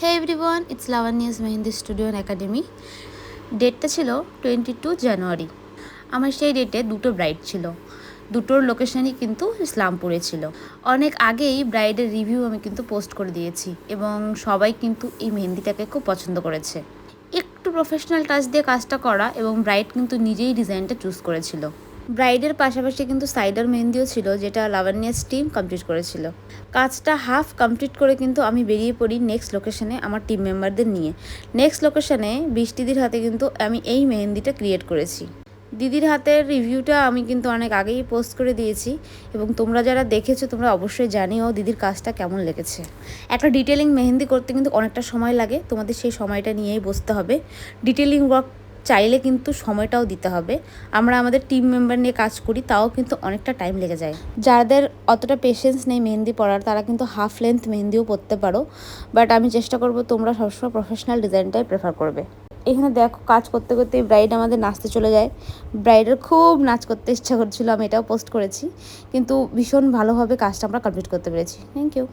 Hey everyone, it's Lavanya's mehndi studio and academy. ডেটটা ছিল 22 জানুয়ারি। আমার সেই ডেটে দুটো ব্রাইড ছিল, দুটোর লোকেশনই কিন্তু ইসলামপুরে ছিল। অনেক আগেই ব্রাইডের রিভিউ আমি কিন্তু পোস্ট করে দিয়েছি এবং সবাই কিন্তু এই মেহেন্দিটাকে খুব পছন্দ করেছে। একটু প্রফেশনাল টাচ দিয়ে কাজটা করা এবং ব্রাইড কিন্তু নিজেই ডিজাইনটা চুজ করেছিল। ব্রাইডের পাশাপাশি কিন্তু সাইডার মেহেন্দিও ছিল, যেটা লাভানিয়াস টিম কমপ্লিট করেছিল। কাজটা হাফ কমপ্লিট করে কিন্তু আমি বেরিয়ে পড়ি নেক্সট লোকেশনে আমার টিম মেম্বারদের নিয়ে। নেক্সট লোকেশনে বৃষ্টিদির হাতে কিন্তু আমি এই মেহেন্দিটা ক্রিয়েট করেছি। দিদির হাতের রিভিউটা আমি কিন্তু অনেক আগেই পোস্ট করে দিয়েছি এবং তোমরা যারা দেখেছো তোমরা অবশ্যই জানিও দিদির কাজটা কেমন লেগেছে। একটা ডিটেলিং মেহেন্দি করতে কিন্তু অনেকটা সময় লাগে, তোমাদের সেই সময়টা নিয়েই বসতে হবে। ডিটেলিং ওয়ার্ক চাইলে কিন্তু সময়টাও দিতে হবে। আমরা আমাদের টিম মেম্বার নিয়ে কাজ করি, তাও কিন্তু অনেকটা টাইম লেগে যায়। যাদের অতটা পেশেন্স নেই মেহেন্দি পড়ার, তারা কিন্তু হাফ লেন্থ মেহেন্দিও পরতে পারো, বাট আমি চেষ্টা করব তোমরা সবসময় প্রফেশনাল ডিজাইনটাই প্রেফার করবে। এখানে দেখো কাজ করতে করতে ব্রাইড আমাদের নাচতে চলে যায়। ব্রাইডের খুব নাচ করতে ইচ্ছা করছিল, আমি এটাও পোস্ট করেছি, কিন্তু ভীষণ ভালোভাবে কাজটা আমরা কমপ্লিট করতে পেরেছি। Thank you.